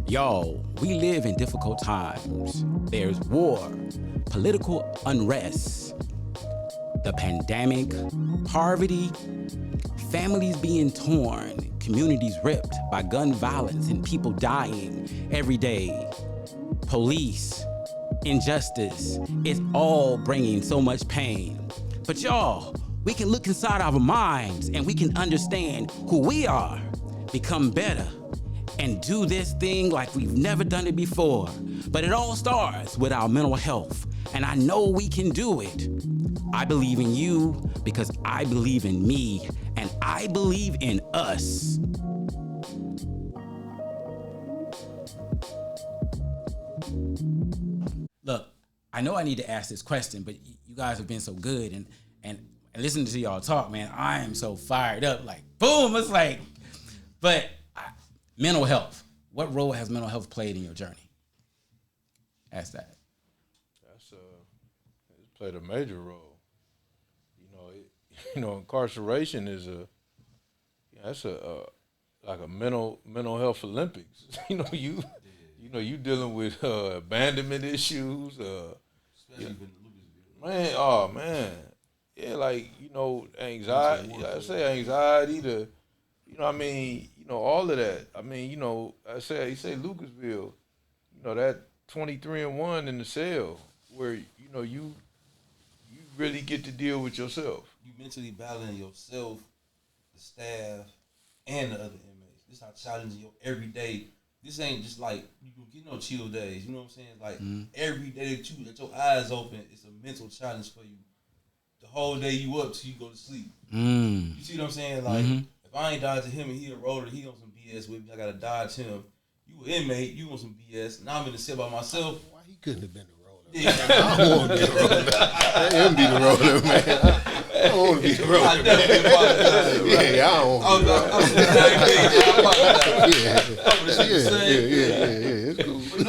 Y'all, we live in difficult times. There's war, political unrest, the pandemic, poverty, families being torn, communities ripped by gun violence and people dying every day. Police, injustice, it's all bringing so much pain. But y'all, we can look inside our minds and we can understand who we are, become better, and do this thing like we've never done it before. But it all starts with our mental health, and I know we can do it. I believe in you because I believe in me, and I believe in us. Look, I know I need to ask this question, but you guys have been so good, and listening to y'all talk, man, I am so fired up. Like, boom, it's like, mental health. What role has mental health played in your journey? Ask that. It's played a major role. Incarceration is like a mental health Olympics. you dealing with abandonment issues. Man. Yeah, anxiety. I say anxiety to, all of that. I say Lucasville, that 23-1 in the cell where, you really get to deal with yourself. You mentally battling yourself, the staff, and the other inmates. This how challenging your every day. This ain't just like you can get no chill days. You know what I'm saying? Like every day that your eyes open, it's a mental challenge for you. The whole day you up till you go to sleep. You see what I'm saying? Like if I ain't dodging him and he a roller, he on some BS with me. I gotta dodge him. You an inmate, you on some BS. Now I'm in the cell by myself. Why he couldn't have been the roller? Yeah. I don't want to be the roller. Let him be the roller, man. I don't want to be the roller. I definitely apologize. Right? Yeah, I don't want to be the roller. Yeah. It's cool. But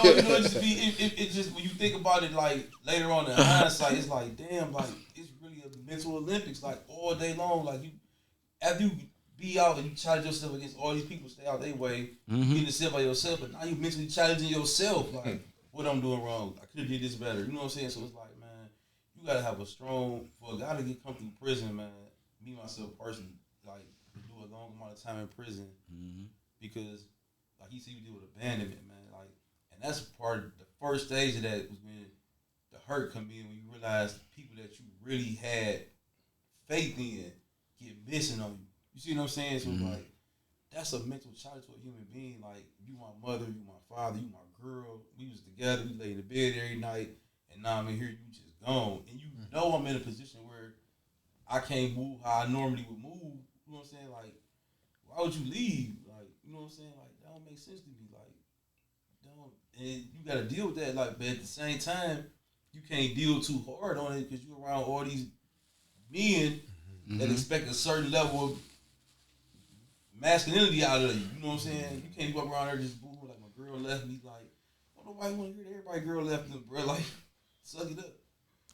it just when you think about it, like later on in hindsight, it's like damn, like it's really a mental Olympics, like all day long. Like you, after you be out and you challenge yourself against all these people, stay out their way, you get yourself by yourself, but now you mentally challenging yourself, like what I'm doing wrong. I could have did this better. You know what I'm saying? So it's like, man, you gotta have a strong for a guy to come through prison, man. Me myself personally, like to do a long amount of time in prison because, like he said, you deal with abandonment, man. Like, and that's part of the first stage of that was when the hurt come in when you realize people that you really had faith in get missing on you. You see what I'm saying? So like, that's a mental challenge for a human being. Like, you my mother, you my father, you my girl. We was together, we lay in the bed every night, and now I'm in here, you just gone. And you know I'm in a position where I can't move how I normally would move. You know what I'm saying? Like, why would you leave? Like, you know what I'm saying? Like, that don't make sense to me. Like, don't. And you got to deal with that. Like, but at the same time, you can't deal too hard on it because you're around all these men that expect a certain level of masculinity out of you. You know what I'm saying? You can't go around there just boo like my girl left me. Like, I don't know why you want to hear that. Everybody girl left them, bro. Like, suck it up.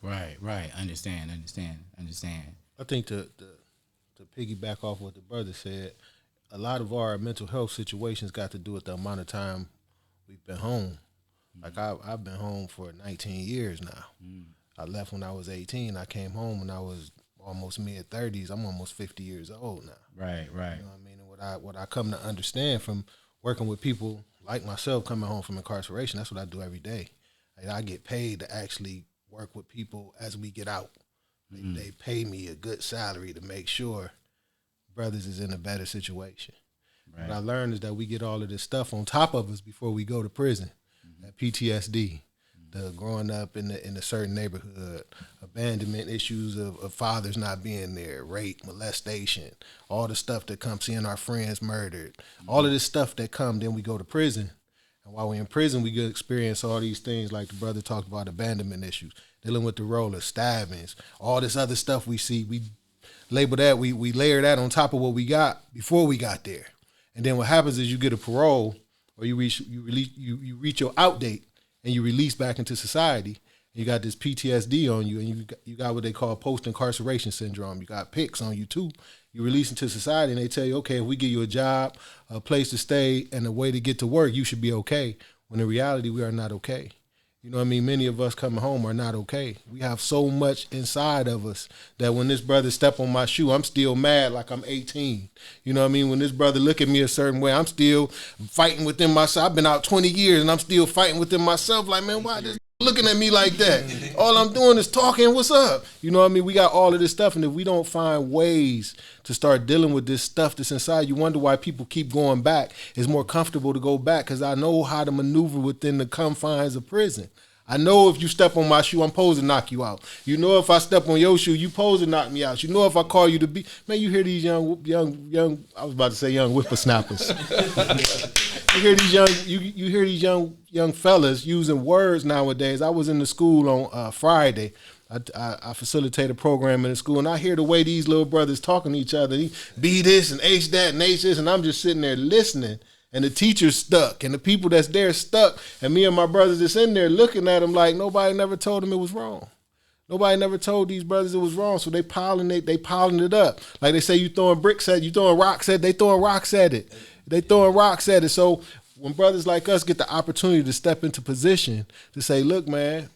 Right. Understand. I think to piggyback off what the brother said, a lot of our mental health situations got to do with the amount of time we've been home. Like I've been home for 19 years now. I left when I was 18. I came home when I was almost mid-30s. I'm almost 50 years old now. Right. You know what I mean? And what I come to understand from working with people like myself coming home from incarceration, that's what I do every day. Like, I get paid to actually work with people as we get out. They pay me a good salary to make sure brothers is in a better situation. Right. What I learned is that we get all of this stuff on top of us before we go to prison. That PTSD, the growing up in a certain neighborhood, abandonment issues of fathers not being there, rape, molestation, all the stuff that comes, seeing our friends murdered, all of this stuff that come, then we go to prison. And while we're in prison, we get experience all these things like the brother talked about, abandonment issues, dealing with the rollers, stabbings, all this other stuff we see. We label that, we layer that on top of what we got before we got there. And then what happens is you get a parole or you reach your out date and you release back into society You got this PTSD on you, and you got what they call post-incarceration syndrome. You got PICS on you too. You release into society, and they tell you, okay, if we give you a job, a place to stay, and a way to get to work, you should be okay. When in reality, we are not okay. You know what I mean? Many of us coming home are not okay. We have so much inside of us that when this brother step on my shoe, I'm still mad like I'm 18. You know what I mean? When this brother look at me a certain way, I'm still fighting within myself. I've been out 20 years and I'm still fighting within myself. Like, man, why this looking at me like that? All I'm doing is talking, what's up? You know what I mean? We got all of this stuff, and if we don't find ways to start dealing with this stuff that's inside, you wonder why people keep going back. It's more comfortable to go back because I know how to maneuver within the confines of prison. I know if you step on my shoe, I'm supposed to knock you out. You know if I step on your shoe, you supposed to knock me out. You know if I call you to be, man, you hear these young, I was about to say young whippersnappers. You hear these young fellas using words nowadays. I was in the school on Friday. I facilitate a program in the school, and I hear the way these little brothers talking to each other. Be this and H that and H this, and I'm just sitting there listening. And the teacher's stuck, and the people that's there stuck, and me and my brothers that's in there looking at them like nobody never told them it was wrong. Nobody never told these brothers it was wrong, so they piling it up. Like they say, you throwing bricks at it, you throwing rocks at it, they throwing rocks at it. They throwing rocks at it. So when brothers like us get the opportunity to step into position to say, look, man,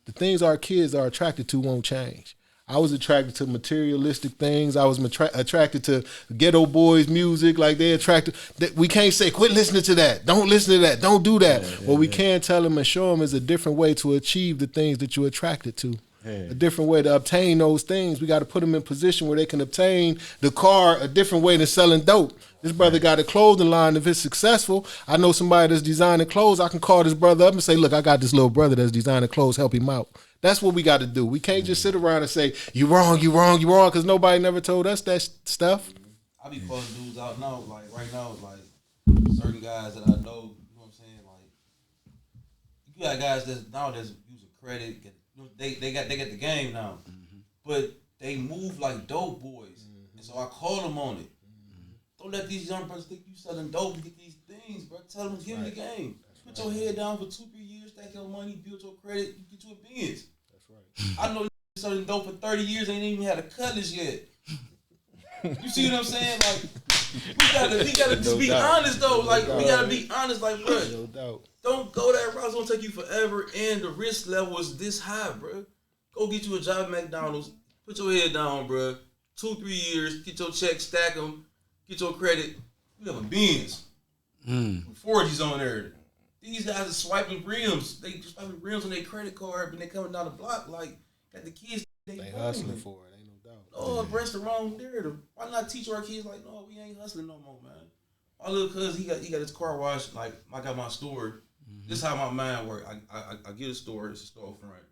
the things our kids are attracted to won't change. I was attracted to materialistic things. I was attracted to ghetto boys' music. Like they attracted. We can't say, quit listening to that. Don't listen to that. Don't do that. What we can tell them and show them is a different way to achieve the things that you're attracted to. A different way to obtain those things. We got to put them in position where they can obtain the car a different way than selling dope. This brother got a clothing line. If it's successful, I know somebody that's designing clothes. I can call this brother up and say, look, I got this little brother that's designing clothes. Help him out. That's what we got to do. We can't just sit around and say, you wrong, because nobody never told us that stuff. I be calling dudes out now, like right now, like certain guys that I know, you know what I'm saying? Like, you got guys that's using credit, they got the game now. But they move like dope boys. And so I call them on it. Don't let these young brothers think you selling dope to get these things, bro. Tell them, give them the game. Put your head down for 2-3 years, stack your money, build your credit, you get you a Benz. That's right. I know selling dope for 30 years, ain't even had a cutlass yet. You see what I'm saying? Like, we gotta just be honest though. Like, we gotta be honest, like, bro. No doubt. Don't go that route. It's gonna take you forever, and the risk level is this high, bro. Go get you a job at McDonald's. Put your head down, bro. 2-3 years, get your check, stack them, get your credit. You have a Benz. With 40s on there. These guys are swiping rims. They just swiping rims on their credit card, and they coming down the block like got the kids. They hustling for it, ain't no doubt. Oh, breast the wrong narrative. Why not teach our kids like, no, we ain't hustling no more, man. My little cousin, he got his car washed. Like I got my store. This is how my mind work. I get a store. It's a storefront.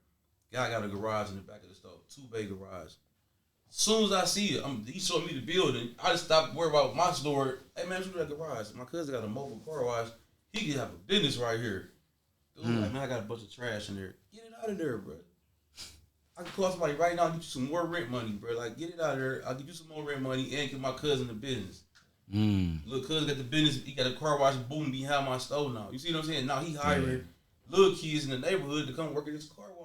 Guy got a garage in the back of the store, 2-bay garage. As soon as I see it, he showed me the building. I just stopped worrying about my store. Hey man, what's that garage? My cousin got a mobile car wash. He can have a business right here. Dude, like, man, I got a bunch of trash in there. Get it out of there, bro. I can call somebody right now and get you some more rent money, bro. Like, get it out of there. I'll give you some more rent money and give my cousin the business. Little cousin got the business. He got a car wash boom behind my store now. You see what I'm saying? Now he hiring little kids in the neighborhood to come work at his car wash.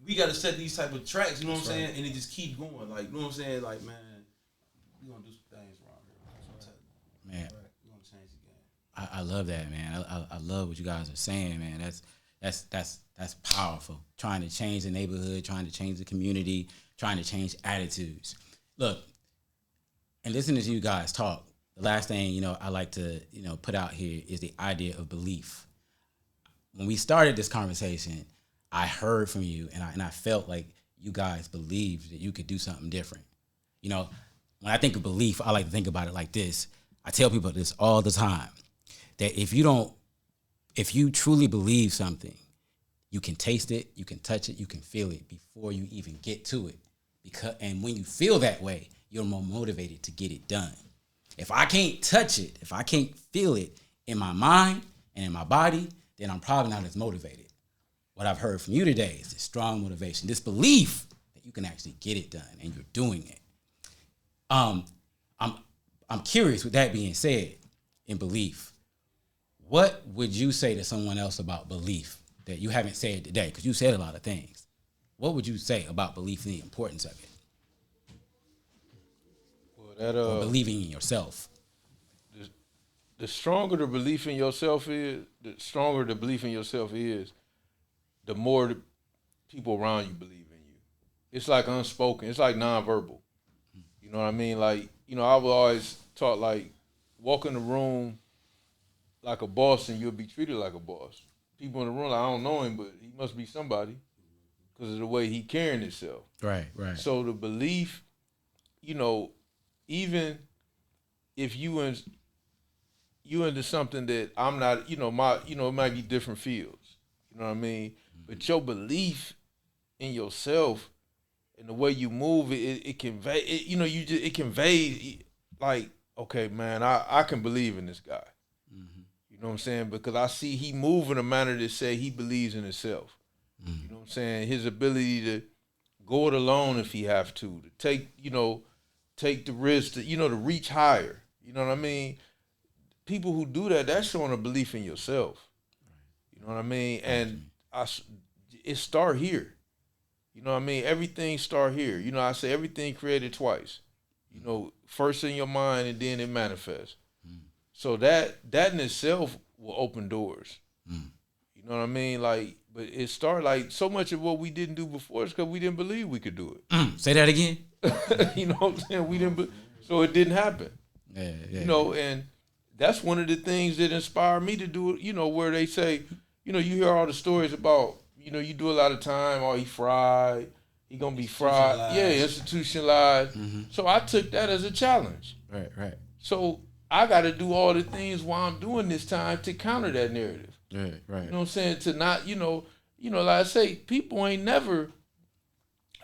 We got to set these type of tracks, you know what I'm saying? And it just keep going. Like, you know what I'm saying? Like, man, we going to do some things around here. Man. We going to change the game. I love that, man. I love what you guys are saying, man. That's powerful. Trying to change the neighborhood, trying to change the community, trying to change attitudes. Look, and listening to you guys talk, the last thing, I like to, put out here is the idea of belief. When we started this conversation, I heard from you and I felt like you guys believed that you could do something different. When I think of belief, I like to think about it like this. I tell people this all the time, that if you truly believe something, you can taste it, you can touch it, you can feel it before you even get to it. And when you feel that way, you're more motivated to get it done. If I can't touch it, if I can't feel it in my mind and in my body, then I'm probably not as motivated. What I've heard from you today is this strong motivation, this belief that you can actually get it done and you're doing it. I'm curious, with that being said, in belief, what would you say to someone else about belief that you haven't said today? Because you said a lot of things. What would you say about belief and the importance of it? Well, that Or believing in yourself? the stronger the belief in yourself is, the more the people around you believe in you. It's like unspoken. It's like nonverbal. You know what I mean? Like, I was always taught, like, walk in the room like a boss and you'll be treated like a boss. People in the room, like, I don't know him, but he must be somebody because of the way he carrying himself. Right. So the belief, even if you into something that I'm not, it might be different fields. You know what I mean? But your belief in yourself and the way you move, it convey, it conveys like, okay, man, I can believe in this guy. You know what I'm saying? Because I see he move in a manner that say he believes in himself. You know what I'm saying? His ability to go it alone if he have to take the risk to, to reach higher. You know what I mean? People who do that, that's showing a belief in yourself. You know what I mean? And it start here. You know what I mean? Everything start here. I say everything created twice. First in your mind and then it manifests. So that in itself will open doors. You know what I mean? Like, but it started like so much of what we didn't do before is because we didn't believe we could do it. Say that again. You know what I'm saying? We didn't, so it didn't happen. Yeah. And that's one of the things that inspired me to do it. Where they say, you hear all the stories about, you do a lot of time. Oh, he fried. He gonna be fried. Yeah, institutionalized. So I took that as a challenge. Right. So I got to do all the things while I'm doing this time to counter that narrative. Right. You know what I'm saying? To not, like I say, people ain't never,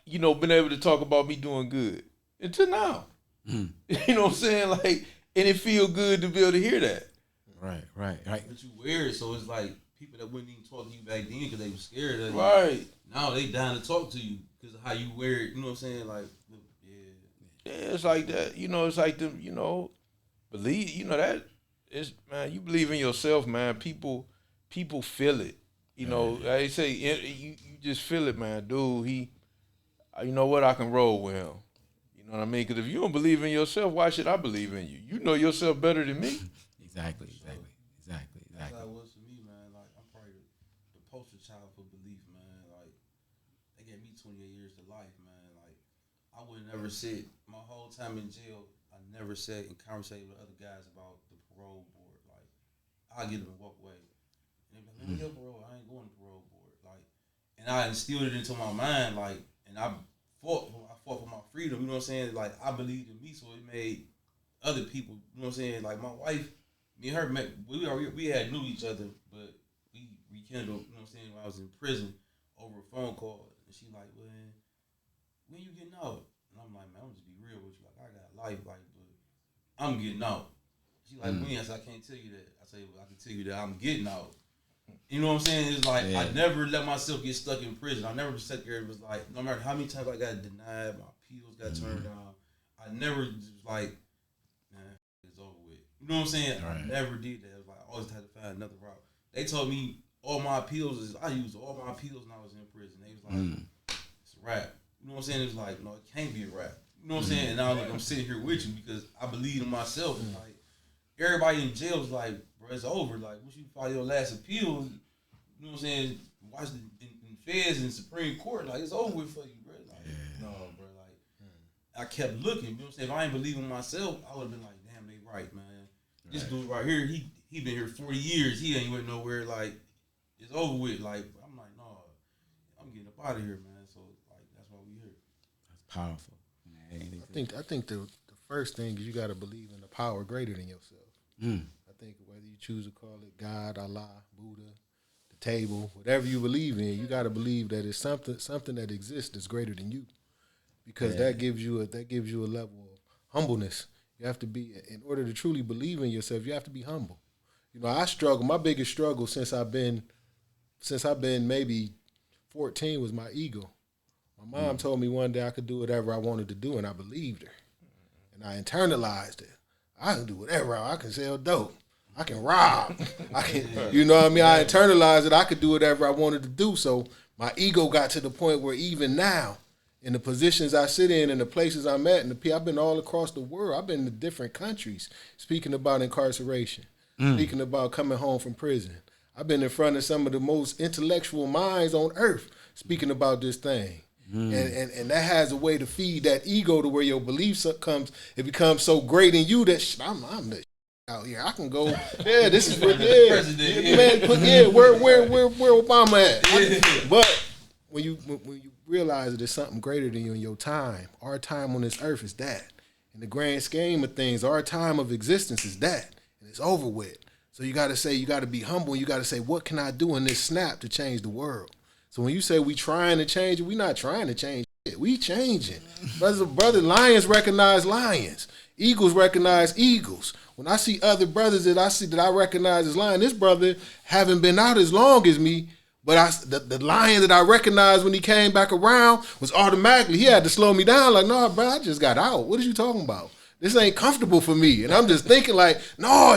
been able to talk about me doing good until now. You know what I'm saying? Like, and it feel good to be able to hear that. Right. But you weird, so it's like people that wouldn't even talk to you back then because they were scared of you. Right. Now they down to talk to you because of how you wear it. You know what I'm saying? Like, Yeah, it's like that. It's like them. Believe. That is, man. You believe in yourself, man. People feel it. They say you just feel it, man. Dude, you know what? I can roll with him. You know what I mean? Because if you don't believe in yourself, why should I believe in you? You know yourself better than me. Exactly. That's how it was for me, man. Like, I'm probably the poster child for belief, man. Like, they gave me 28 years to life, man. Like, I would never sit my whole time in jail. I never sat and conversated with other guys about the parole board. Like, I'll get them and walk away. And they'd be like, let me get parole. I ain't going to parole board. Like, and I instilled it into my mind, like, and I fought for my freedom. You know what I'm saying? Like, I believed in me, so it made other people. You know what I'm saying? Like, my wife, me and her met. We had knew each other, but we rekindled. You know what I'm saying? When I was in prison over a phone call, and she like, well, when you getting out? And I'm like, man, I'm just be real with you. Like, I got life, like, but I'm getting out. She like, when? I said, I can't tell you that. I say, well, I can tell you that I'm getting out. You know what I'm saying? It's like, I never let myself get stuck in prison. I never sat there and was like, no matter how many times I got denied, my appeals got turned down, I never was like, man, it's over with. You know what I'm saying? Right. I never did that. It was like, I always had to find another route. They told me all my appeals I used all my appeals when I was in prison. They was like, it's a rap. You know what I'm saying? It was like, no, it can't be a rap. You know what I'm saying? And now like, I'm sitting here with you because I believe in myself. And like, everybody in jail is like, bro, it's over. Like, once you file your last appeal, you know what I'm saying? Watch in feds and Supreme Court, like, it's over with for you, bro. Like, no, bro. Like, I kept looking. You know what I'm saying? If I ain't believe in myself, I would have been like, damn, they right, man. This dude right here, he been here 40 years. He ain't went nowhere. Like, it's over with. Like, I'm like, no, I'm getting up out of here, man. So, like, that's why we here. That's powerful. I think the first thing is you got to believe in the power greater than yourself. I think whether you choose to call it God, Allah, Buddha, the table, whatever you believe in, you got to believe that it's something that exists that's greater than you, because that gives you a level of humbleness. You have to be, in order to truly believe in yourself, you have to be humble. I struggle. My biggest struggle since I've been maybe 14 was my ego. My mom told me one day I could do whatever I wanted to do, and I believed her, and I internalized it. I can do whatever. I can sell dope. I can rob. I can, you know what I mean? I internalized it. I could do whatever I wanted to do. So my ego got to the point where even now, in the positions I sit in and the places I'm at, and I've been all across the world. I've been to different countries speaking about incarceration, speaking about coming home from prison. I've been in front of some of the most intellectual minds on earth speaking about this thing. And that has a way to feed that ego to where your beliefs comes. It becomes so great in you that I'm the out here. I can go. Yeah, this is what. Yeah, man. Where Obama at? But when you realize that there's something greater than you in your time, our time on this earth is that. In the grand scheme of things, our time of existence is that, and it's over with. So you got to be humble. You got to say, what can I do in this snap to change the world? So when you say we trying to change it, we not trying to change it. We changing. Brother, lions recognize lions. Eagles recognize eagles. When I see other brothers that I recognize as lions, this brother haven't been out as long as me, but the lion that I recognized when he came back around was automatically, he had to slow me down. Like, no, bro, I just got out. What are you talking about? This ain't comfortable for me. And I'm just thinking like, no,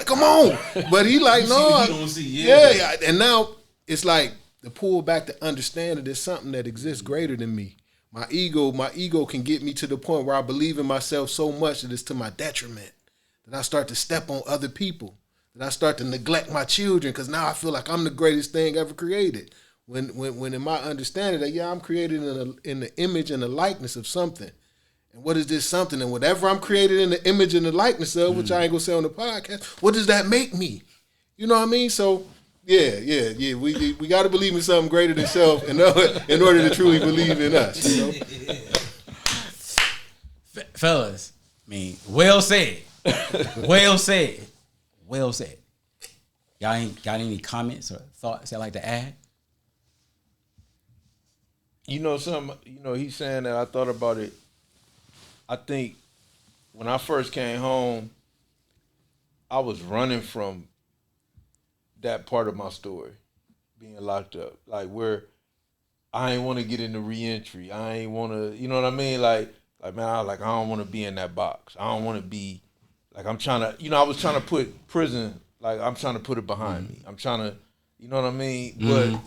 come on. But he like, no. Yeah. And now it's like the pull back to understand that there's something that exists greater than me. My ego can get me to the point where I believe in myself so much that it's to my detriment. That I start to step on other people. That I start to neglect my children because now I feel like I'm the greatest thing ever created. When in my understanding that, I'm created in the image and the likeness of something. And what is this something? And whatever I'm created in the image and the likeness of, which I ain't gonna say on the podcast, what does that make me? You know what I mean? So yeah. We got to believe in something greater than self in order to truly believe in us. You know? Fellas, I mean, well said. Well said. Well said. Y'all ain't got any comments or thoughts y'all like to add? You know something, he's saying that I thought about it. I think when I first came home, I was running from that part of my story, being locked up. Like where I ain't want to get into reentry. I ain't want to, you know what I mean? Like man, I don't want to be in that box. I don't want to be, like I'm trying to, I was trying to put prison, like I'm trying to put it behind me. I'm trying to, you know what I mean? But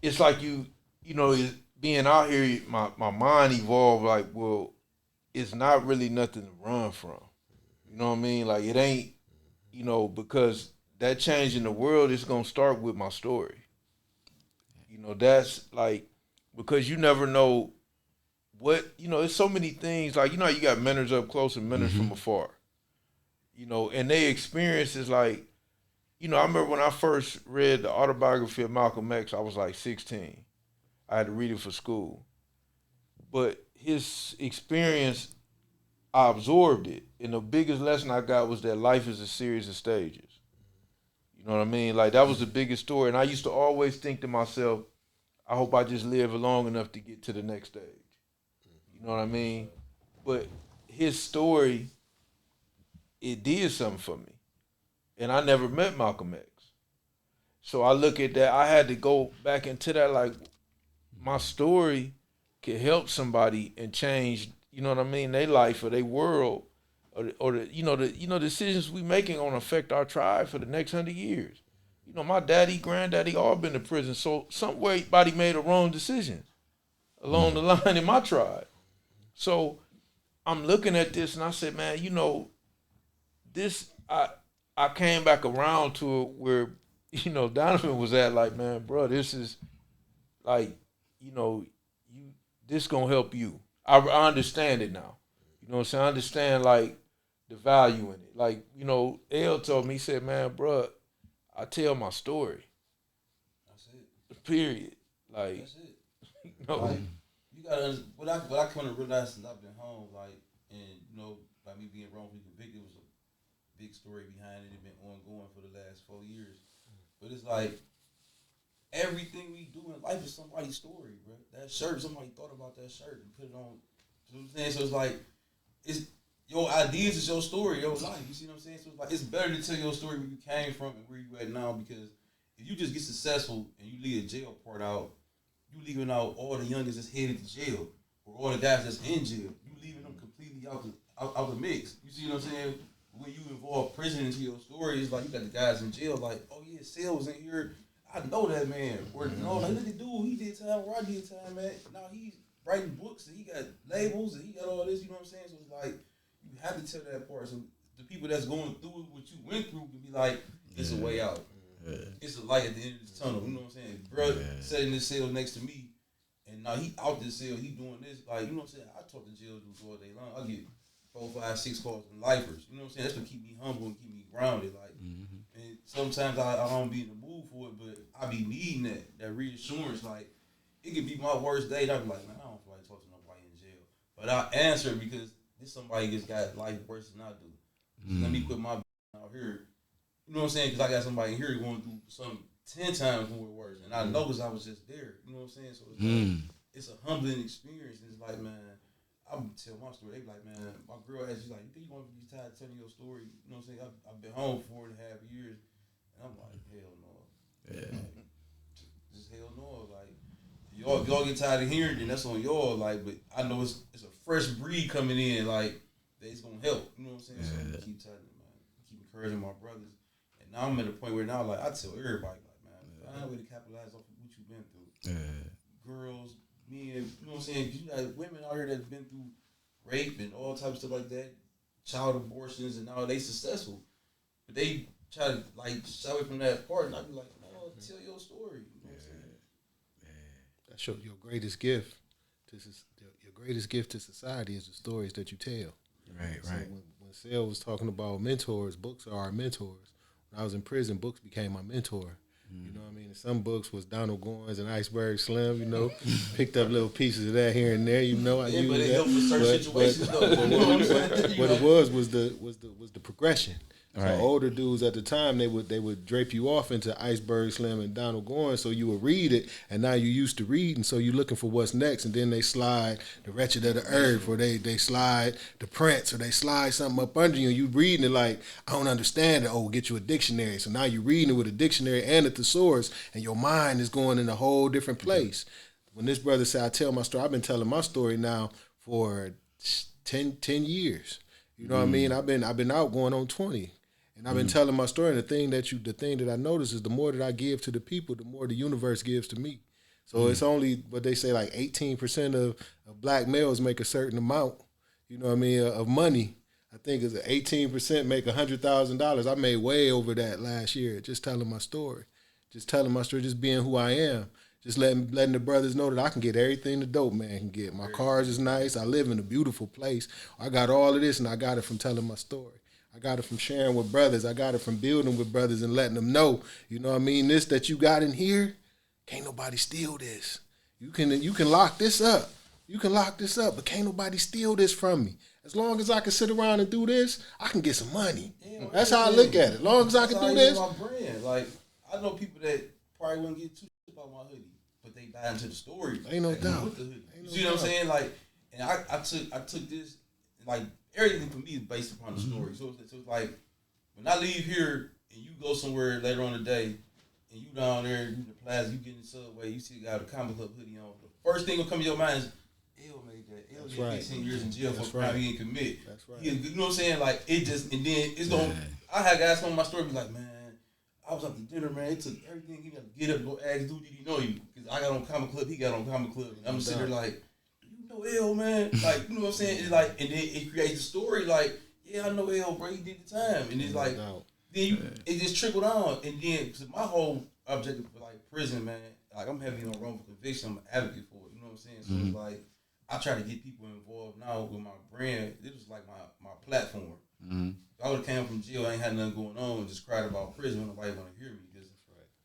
it's like being out here, my mind evolved like, well, it's not really nothing to run from. You know what I mean? Like it ain't, because that change in the world is gonna start with my story. That's like, because you never know what, it's so many things, like, how you got mentors up close and mentors from afar. And they experience is like, I remember when I first read the autobiography of Malcolm X, I was like 16. I had to read it for school. But his experience, I absorbed it. And the biggest lesson I got was that life is a series of stages. You know what I mean? Like, that was the biggest story. And I used to always think to myself, I hope I just live long enough to get to the next stage. You know what I mean? But his story, it did something for me. And I never met Malcolm X. So I look at that, I had to go back into that, like, my story could help somebody and change, you know what I mean, their life or their world, or the decisions we making gonna affect our tribe for the next 100 years. My daddy, granddaddy, all been to prison, so somebody made a wrong decision along the line in my tribe. So I'm looking at this and I said, man, this, I came back around to it where, Donovan was at, like, man, bro, this is like, this gonna help you. I understand it now. You know what I'm saying? I understand, like, the value in it. Like, L told me, he said, man, bro, I tell my story. That's it. Period. Like, that's it. Like, you gotta, what I come to realize since I've been home, like, and, by me being wrongfully convicted was a big story behind it. It's been ongoing for the last 4 years. But it's like, everything we do in life is somebody's story, bro. That shirt, somebody thought about that shirt and put it on. You know what I'm saying? So it's like, it's your ideas is your story, your life. You see what I'm saying? So it's like, it's better to tell your story where you came from and where you at now, because if you just get successful and you leave the jail part out, you leaving out all the youngest that's headed to jail, or all the guys that's in jail. You leaving them completely out the mix. You see what I'm saying? when you involve prison into your story, it's like you got the guys in jail, like, oh yeah, Sale was in here. I know that man. Or no, like look at dude, he did time where I did time, man. Now he's writing books and he got labels and he got all this, you know what I'm saying? So it's like you have to tell that part. So the people that's going through what you went through can be like, it's a way out. Yeah. It's a light at the end of the tunnel, you know what I'm saying? Bro sat in this cell next to me and now he out this cell, he doing this, like, you know what I'm saying? I talk to jail dudes all day long. I get 4, 5, 6 calls from lifers. You know what I'm saying? That's what keep me humble and keep me grounded. Like, and sometimes I don't be in the mood for it, but I be needing that reassurance. Like, it could be my worst day, and I be like, man, I don't feel like talking to nobody in jail. But I answer because this somebody just got life worse than I do. Let me put my out here. You know what I'm saying? Because I got somebody in here going through something 10 times more worse, and I know because I was just there. You know what I'm saying? So it's like, it's a humbling experience. And it's like, man, I'm tell my story. They be like, man, my girl asked, she's like, you think you want to be tired of telling your story? You know what I'm saying? I've been home 4.5 years, and I'm like, hell no. Yeah. Like, just hell no. Like, y'all get tired of hearing it, then that's on y'all. Like, but I know it's a fresh breed coming in. Like, it's gonna help. You know what I'm saying? So I keep telling them, man, keep encouraging my brothers. And now I'm at a point where now, like, I tell everybody, like, man, find a way to capitalize off of what you've been through. Girls, men, you know what I'm saying? You got women out here that's been through rape and all types of stuff like that, child abortions, and now they successful. But they try to, like, shy away from that part, and I be like, no, tell your story. You know what I'm saying? That's your greatest gift. Your greatest gift to society is the stories that you tell. Right. When Sale was talking about mentors, books are our mentors. When I was in prison, books became my mentor. You know what I mean? And some books was Donald Goines and Iceberg Slim, you know. Picked up little pieces of that here and there, you know. I used but it that. helped for certain situations though. What it was the progression. Right. So older dudes at the time, they would drape you off into Iceberg Slim and Donald Goines, so you would read it, and now you used to reading, so you're looking for what's next, and then they slide The Wretched of the Earth, or they slide The Prince, or they slide something up under you, and you reading it like, I don't understand it. Oh, get you a dictionary. So now you're reading it with a dictionary and a thesaurus, and your mind is going in a whole different place. When this brother said, I tell my story, I've been telling my story now for 10 years. You know what I mean? I've been out going on 20. And I've been telling my story, and the thing that I notice is the more that I give to the people, the more the universe gives to me. So it's only what they say, like 18% of black males make a certain amount, you know what I mean, of money. I think it's 18% make $100,000. I made way over that last year just telling my story, just being who I am. Just letting the brothers know that I can get everything the dope man can get. My cars is nice. I live in a beautiful place. I got all of this, and I got it from telling my story. I got it from sharing with brothers. I got it from building with brothers and letting them know, you know what I mean, this that you got in here, can't nobody steal this. You can lock this up. You can lock this up, but can't nobody steal this from me. As long as I can sit around and do this, I can get some money. Yeah, that's how I look at it. As long as I can do this. My brand. Like, I know people that probably wouldn't get too shit about my hoodie, but they buy into the story. Ain't no doubt. With the hoodie. You see what I'm saying? Like, and I took this, like, everything for me is based upon the story. So it's like, when I leave here and you go somewhere later on the day, and you down there in the plaza, you get in the subway, you see a guy with a comic club hoodie on. The first thing will come to your mind is, L made that. L get 15 years in jail for a crime he didn't commit. That's right. You know what I'm saying? Like, it just, and then it's going, I had guys come on my story be like, man, I was up to dinner, man. It took everything. He got to get up and go ask, dude, did he know you? Because I got on comic club, he got on comic club. And I'm sitting there like, L, man, like, you know what I'm saying? It's like, and then it creates a story like, yeah, I know L, bro, he did the time, and it's like, then it just trickled on, and then cause my whole objective for like prison, man, like I'm heavy on wrongful conviction, I'm an advocate for it, you know what I'm saying? So it's like, I try to get people involved now with my brand. This was like my platform. If I would have came from jail, I ain't had nothing going on, and just cried about prison, nobody want to hear me because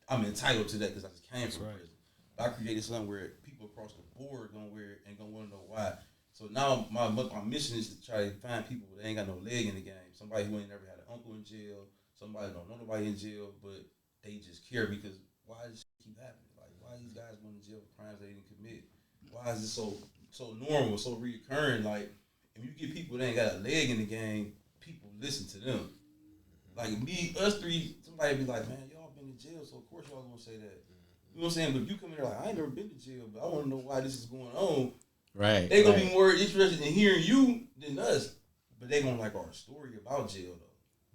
I'm entitled to that because I just came from prison. But I created something where across the board gonna wear it and gonna want to know why. So now my mission is to try to find people that ain't got no leg in the game. Somebody who ain't never had an uncle in jail. Somebody don't know nobody in jail, but they just care because why does this keep happening? Like, why are these guys going to jail for crimes they didn't commit? Why is this so normal, so reoccurring? Like, if you get people that ain't got a leg in the game, people listen to them. Like me, us three, somebody be like, man, y'all been in jail, so of course y'all gonna say that. You know what I'm saying? But if you come in there like, I ain't never been to jail, but I want to know why this is going on. Right. They gonna be more interested in hearing you than us. But they gonna like our story about jail though.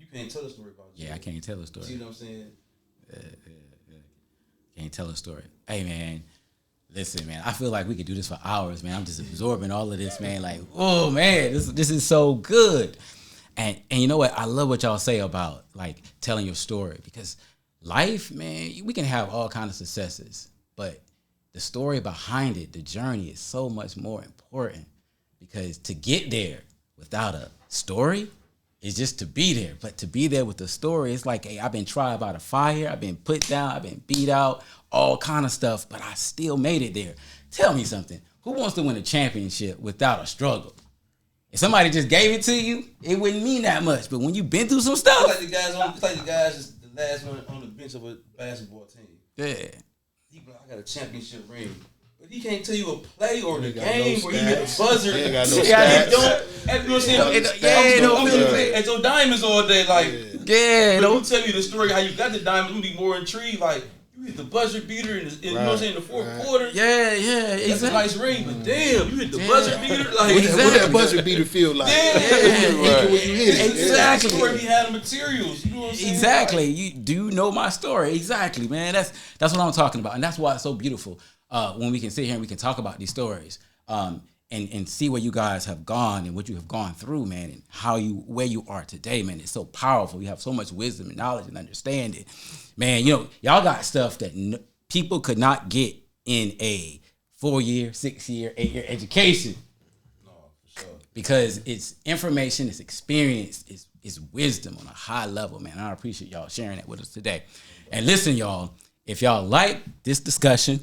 you can't tell a story about Gerald. Yeah, I can't tell a story. See what I'm saying? Can't tell a story. Hey, man, listen, man, I feel like we could do this for hours, man. I'm just absorbing all of this, man. Like, oh, man, this is so good. And you know what? I love what y'all say about, like, telling your story. Because life, man, we can have all kinds of successes. But the story behind it, the journey, is so much more important. Because to get there without a story is just to be there. But to be there with a story, it's like, hey, I've been tried by the fire. I've been put down. I've been beat out. All kind of stuff. But I still made it there. Tell me something. Who wants to win a championship without a struggle? If somebody just gave it to you, it wouldn't mean that much. But when you've been through some stuff. It's like the guys is the last one on the bench of a basketball team. Yeah. He be like, I got a championship ring. But he can't tell you a play or the game where he hit the buzzer. He ain't got no You stats. know what I'm saying? At your diamonds all day, like but he tell you the story how you got the diamonds, you be more intrigued. Like you hit the buzzer beater in you know what I'm saying, in the fourth quarter. Yeah, That's exactly. a nice ring, but damn, you hit the buzzer beater. Like What that buzzer beater feel like? When you hit it. Exactly. That's where he had the materials. You know what I'm saying? Exactly. You do know my story. Exactly, man. That's what I'm talking about. And that's why it's so beautiful when we can sit here and we can talk about these stories and see where you guys have gone and what you have gone through, man, and where you are today, man. It's so powerful. You have so much wisdom and knowledge and understanding. Man, y'all got stuff that people could not get in a 4-year, 6-year, 8-year education. No, for sure. Because it's information, it's experience, it's wisdom on a high level, man. And I appreciate y'all sharing that with us today. And listen, y'all, if y'all like this discussion,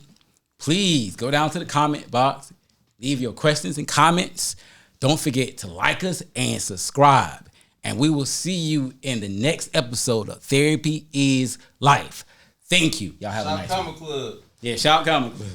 please go down to the comment box, leave your questions and comments. Don't forget to like us and subscribe. And we will see you in the next episode of Therapy is Life. Thank you. Y'all have a nice one. Comic Club. Yeah, shout out Comic Club.